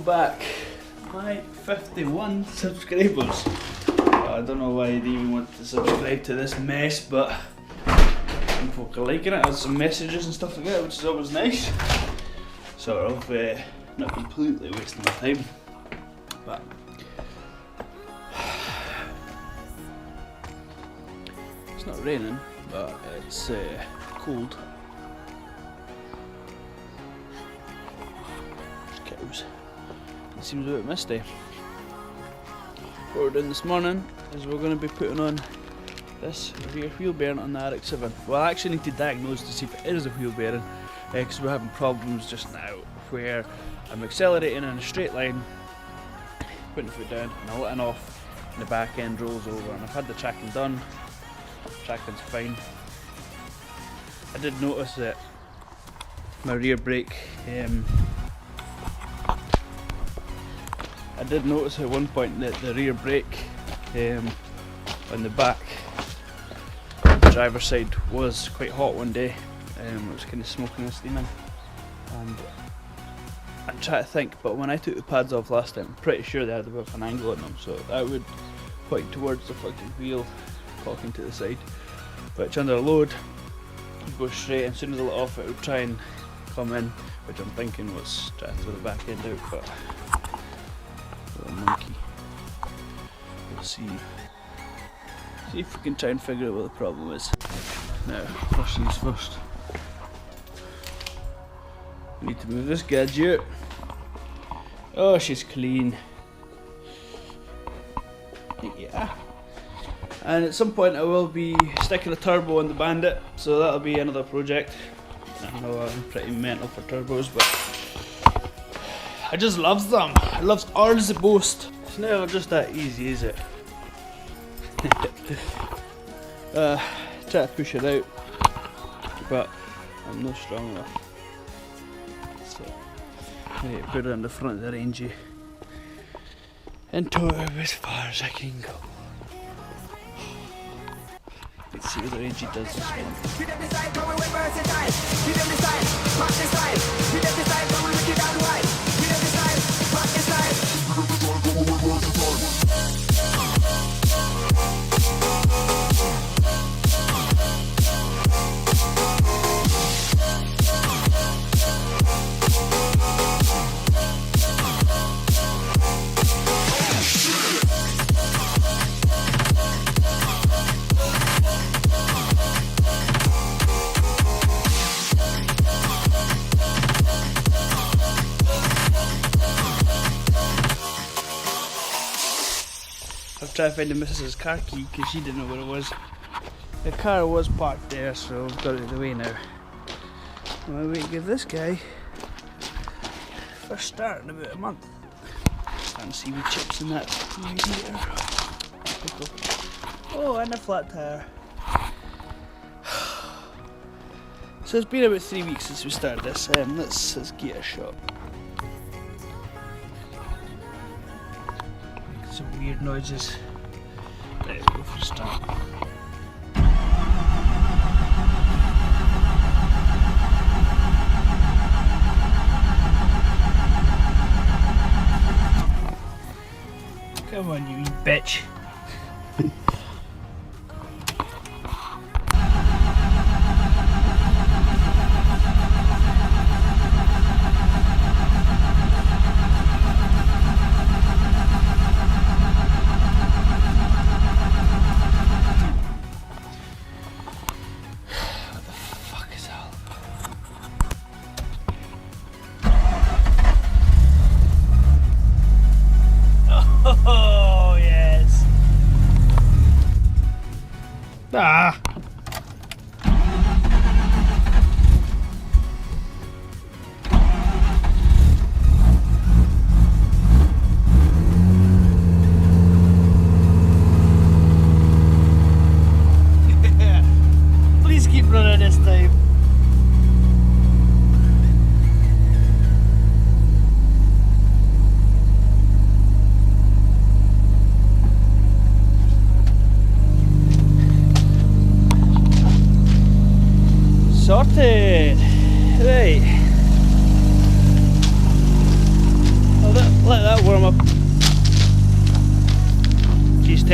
back. My 51 subscribers. I don't know why they even want to subscribe to this mess, but some folk are liking it. There's some messages and stuff like that, which is always nice. Sort of not completely wasting my time, but it's not raining, but it's cold. Cows. It seems a bit misty. What we're doing this morning is we're going to be putting on this rear wheel bearing on the RX7. Well, I actually need to diagnose to see if it is a wheel bearing, because we're having problems just now where I'm accelerating in a straight line, putting the foot down, and I'm letting off, and the back end rolls over. And I've had the tracking done. Tracking's fine. I did notice that my rear brake. I did notice at one point that the rear brake on the back, the driver's side, was quite hot one day. It was kind of smoking and steaming, and I'm trying to think, but when I took the pads off last time, I'm pretty sure they had a bit of an angle on them, so that would point towards the fucking wheel cocking to the side, which under load would go straight, and as soon as I let off it would try and come in, which I'm thinking was trying to throw the back end out, but little monkey. We'll see if we can try and figure out what the problem is. Now, first things first. We need to move this gadget. Oh, she's clean. Yeah. And at some point I will be sticking a turbo on the Bandit, so that'll be another project. I know I'm pretty mental for turbos, but I just love them. I love ours the most. It's never just that easy, is it? Try to push it out, but I'm not strong enough. So I need to put it on the front of the Rangy and tow it as far as I can go. Let's see what the Rangy does this try to find the missus's car key because she didn't know where it was. The car was parked there, so I've got it out of the way now. I'm going to give this guy first start in about a month. Starting to see wee chips in that radiator. Oh, and a flat tire. So it's been about 3 weeks since we started this. Let's give it a shot. Some weird noises. Let's go for a start. Come on, you wee bitch. Oh, yes. Ah. Please keep running this time.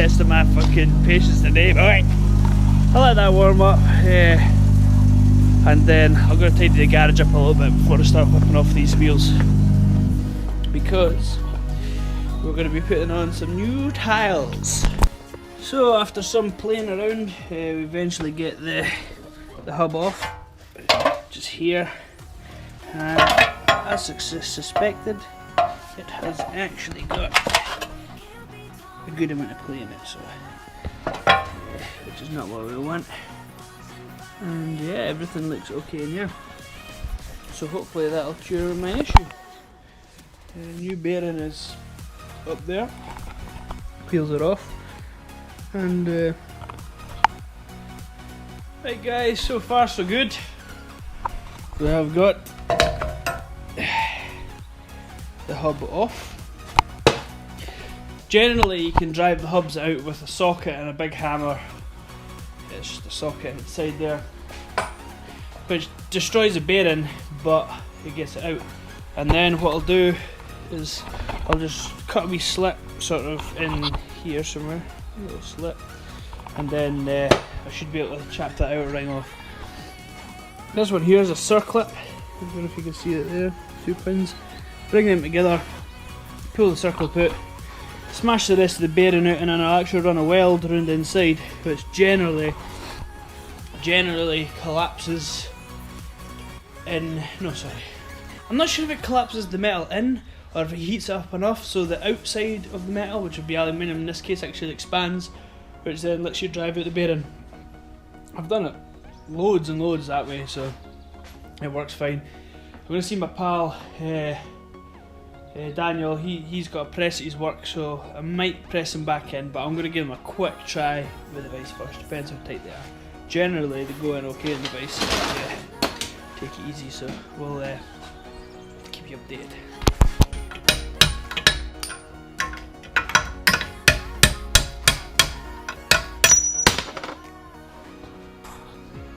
testing my fucking patience today. Alright, I'll let that warm up, and then I'm going to tidy the garage up a little bit before I start whipping off these wheels, because we're going to be putting on some new tiles. So after some playing around, we eventually get the hub off, just here, and as suspected, it has actually got a good amount of play in it, so which is not what we want. And yeah, everything looks okay in here, so hopefully that'll cure my issue. The new bearing is up there, peels it off, and right guys, so far so good. We have got the hub off. Generally you can drive the hubs out with a socket and a big hammer. It's just a socket inside there, which destroys the bearing, but it gets it out. And then what I'll do is I'll just cut a wee slit sort of in here somewhere, a little slit, and then I should be able to chap that out right off. This one here is a circlip. I don't know if you can see it there, 2 pins. Bring them together, pull the circlip out, smash the rest of the bearing out, and then I'll actually run a weld around the inside, which generally collapses in, no sorry, I'm not sure if it collapses the metal in, or if it heats it up enough so the outside of the metal, which would be aluminium in this case, actually expands, which then lets you drive out the bearing. I've done it loads and loads that way, so it works fine. I'm going to see my pal Daniel. He's got a press at his work, so I might press him back in, but I'm going to give him a quick try with the vice first. Depends how tight they are. Generally they go in okay in the vice, so yeah, take it easy, so we'll keep you updated.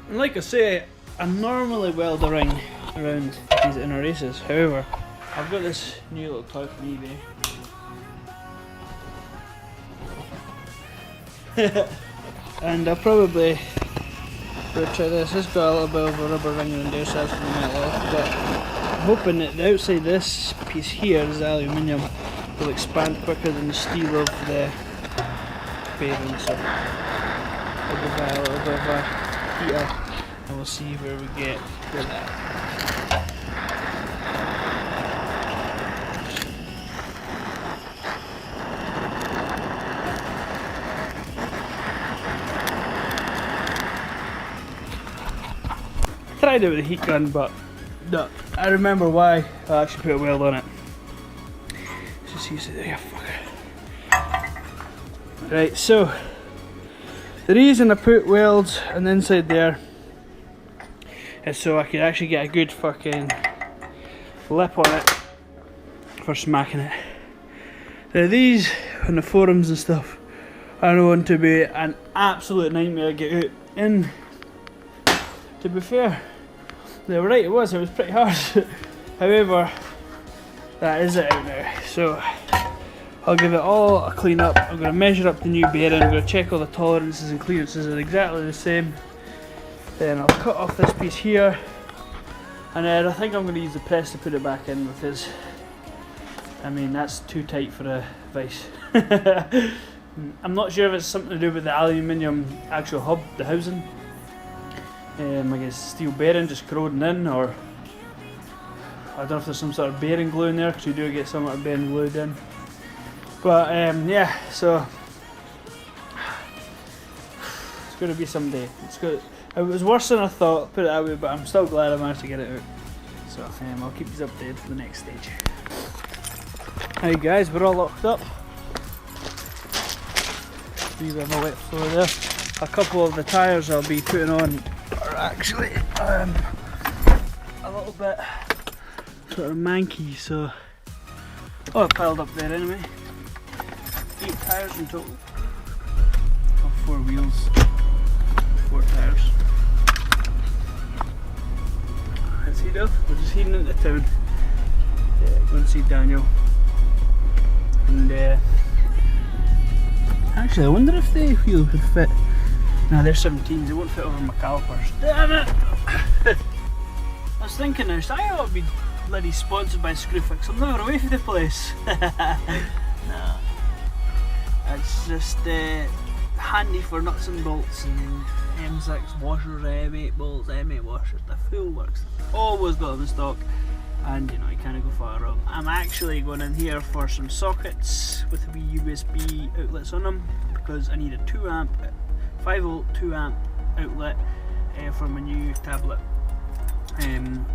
And like I say, I normally weld a ring around these inner races. However, I've got this new little toy from eBay. And I'll probably try this. It's got a little bit of a rubber ring around there, so that's going to melt off. But I'm hoping that the outside of this piece here, this aluminium, will expand quicker than the steel of the bearing. So I'll give that a little bit of a heat up, and we'll see where we get with that. Tried it with a heat gun, but no, I remember why I actually put a weld on it. Just use it there, fucker. Right, so the reason I put welds on the inside there is so I could actually get a good fucking lip on it for smacking it. Now these on the forums and stuff are known to be an absolute nightmare to get out, and to be fair, they were right, it was pretty hard. However, that is it out now, so I'll give it all a clean up. I'm going to measure up the new bearing, I'm going to check all the tolerances and clearances are exactly the same. Then I'll cut off this piece here, and then I think I'm going to use the press to put it back in, because I mean that's too tight for a vice. I'm not sure if it's something to do with the aluminium actual hub, the housing. I guess steel bearing just corroding in, or I don't know if there's some sort of bearing glue in there, because you do get some sort of bearing glued in. But yeah, so it's going to be some day. It's good. It was worse than I thought, put it that way, but I'm still glad I managed to get it out. So I'll keep you updated for the next stage. Hey guys, we're all locked up. Leave a wet floor there. A couple of the tyres I'll be putting on are actually a little bit sort of manky, so oh, piled up there anyway. 8 tyres in total. Oh, 4 wheels, 4 tyres. Let's head off. We're just heading into town. Go and see Daniel. And actually Actually, I wonder if the wheels would fit. Nah, they're 17s, they won't fit over my calipers. Damn it! I was thinking now, I ought to be bloody sponsored by Screwfix. I'm never away from the place. No. It's just handy for nuts and bolts and M6 washers, M8 bolts, M8 washers, the full works. Always got them in stock, and you know, you can't go far wrong. I'm actually going in here for some sockets with wee USB outlets on them because I need a 2 amp, 5 volt 2 amp outlet for my new tablet. And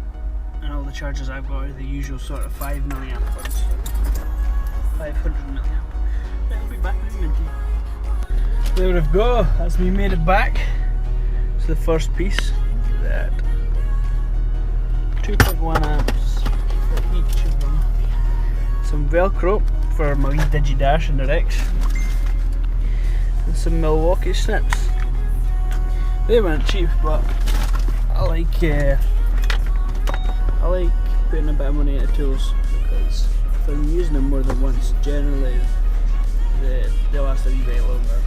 all the chargers I've got are the usual sort of 5 milliamp ones. 500 milliamp. I'll be back in a minute. There we go, that's me made it back. It's the first piece. Look at that. 2.1 amps for each of them. Some Velcro for my wee DigiDash and the RX. And some Milwaukee snips. They weren't cheap, but I like putting a bit of money into tools because if I'm using them more than once, generally they last a wee bit longer.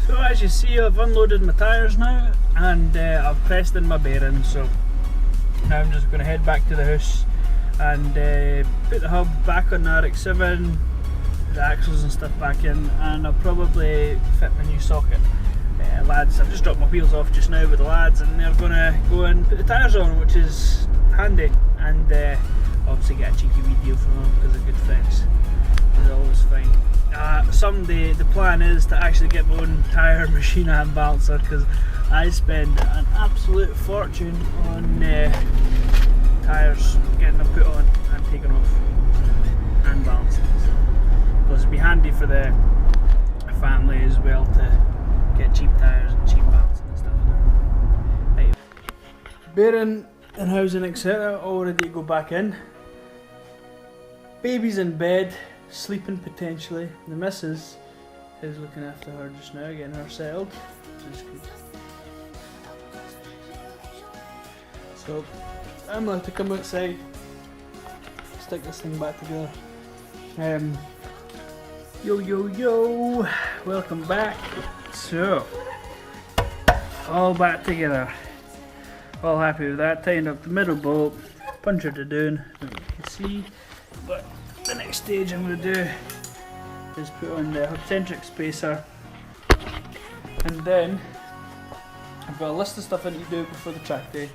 So as you see, I've unloaded my tyres now and I've pressed in my bearings, so now I'm just going to head back to the house and put the hub back on the RX7, the axles and stuff back in, and I'll probably fit my new socket. Lads, I've just dropped my wheels off just now with the lads and they're going to go and put the tyres on, which is handy, and obviously get a cheeky wee deal from them because they're good friends. They're always fine. Someday the plan is to actually get my own tyre machine and balancer because I spend an absolute fortune on tyres, getting them put on and taken off and balanced. Because it'd be handy for the family as well to get cheap tyres and cheap balancing and stuff. Right. Bearing and housing etc. all ready to go back in. Baby's in bed, sleeping potentially. The missus is looking after her just now, getting her settled, which is good. So I'm going to come outside, stick this thing back together. Yo, welcome back. So, all back together. All happy with that. Tightened up the middle bolt, punctured it down, as you can see. But the next stage I'm going to do is put on the hub-centric spacer, and then I've got a list of stuff I need to do before the track day.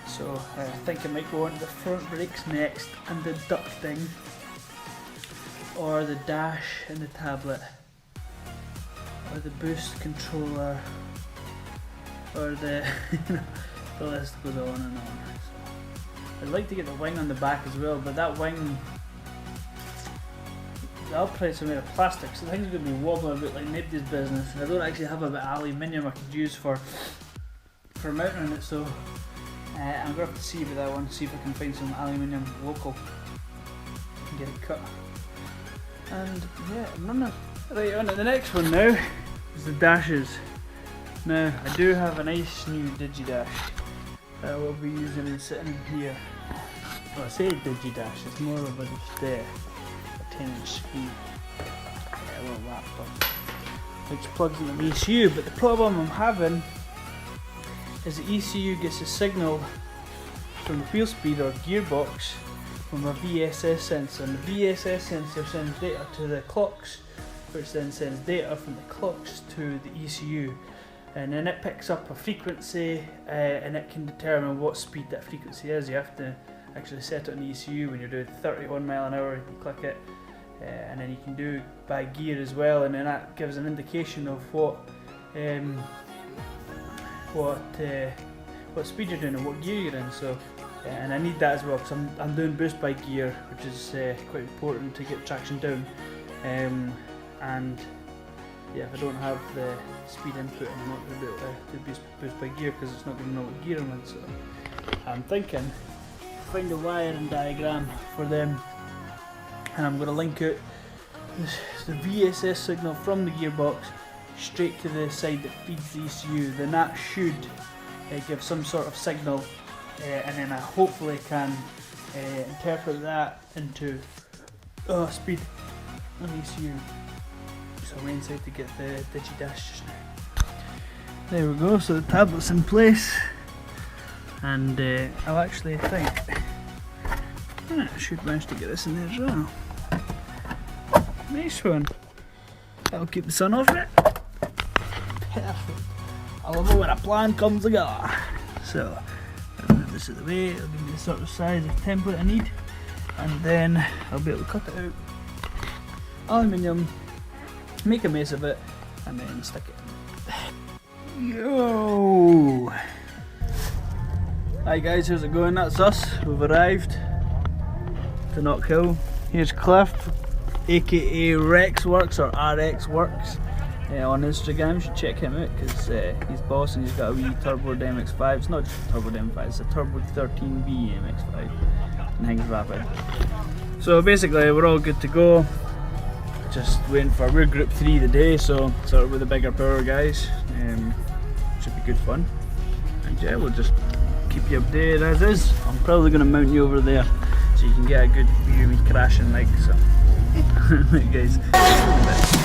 So I think I might go on to the front brakes next, and the ducting, or the dash and the tablet, or the boost controller, or the the list goes on and on. So I'd like to get the wing on the back as well, but that wing, the uprights are made of plastic, so the thing's going to be wobbling a bit like nobody's business. I don't actually have a bit of aluminium I could use for mounting it, so I'm going to have to see with that one, see if I can find some aluminium local and get it cut. And yeah, I'm running. Right, on to the next one now is the dashes. Now I do have a nice new DigiDash that I will be using and sitting in here. Well, I say DigiDash, it's more of a 10-inch screen, a little laptop, which plugs into the ECU. But the problem I'm having is the ECU gets a signal from the wheel speed or gearbox from a VSS sensor, and the VSS sensor sends data to the clocks, which then sends data from the clocks to the ECU, and then it picks up a frequency and it can determine what speed that frequency is. You have to actually set it on the ECU when you're doing 31 mile an hour. You click it, and then you can do by gear as well, and then that gives an indication of what speed you're doing and what gear you're in. So and I need that as well because I'm doing boost by gear, which is quite important to get traction down, and yeah, if I don't have the speed input, I'm not going to be able to do boost by gear because it's not going to know what gear I'm in. So I'm thinking find a wiring diagram for them, and I'm going to link out the VSS signal from the gearbox straight to the side that feeds the ECU. Then that should give some sort of signal, and then I hopefully can interpret that into speed on ECU. so I went inside to get the DigiDash just now. There we go, so the tablet's in place, and I'll actually think I should manage to get this in there as well. Nice one. That'll keep the sun off it. Perfect. I love it when a plan comes together. So I'll move this out of the way, it'll give me the sort of size of template I need, and then I'll be able to cut it out. Aluminium, make a mess of it, and then stick it in. Yo! Hi guys, how's it going? That's us. We've arrived to Knock Hill. Here's Cliff, aka Rexworks or RX on Instagram. You should check him out because he's boss and he's got a wee Turbo MX5. It's not just a Turbo MX5, it's a Turbo 13V MX5 and hangs rapid. So basically we're all good to go. Just waiting for, we're group 3 today, so sort of with the bigger power guys. Should be good fun. And yeah, we'll just keep you updated as is. I'm probably going to mount you over there so you can get a good view of me crashing like so. Right guys.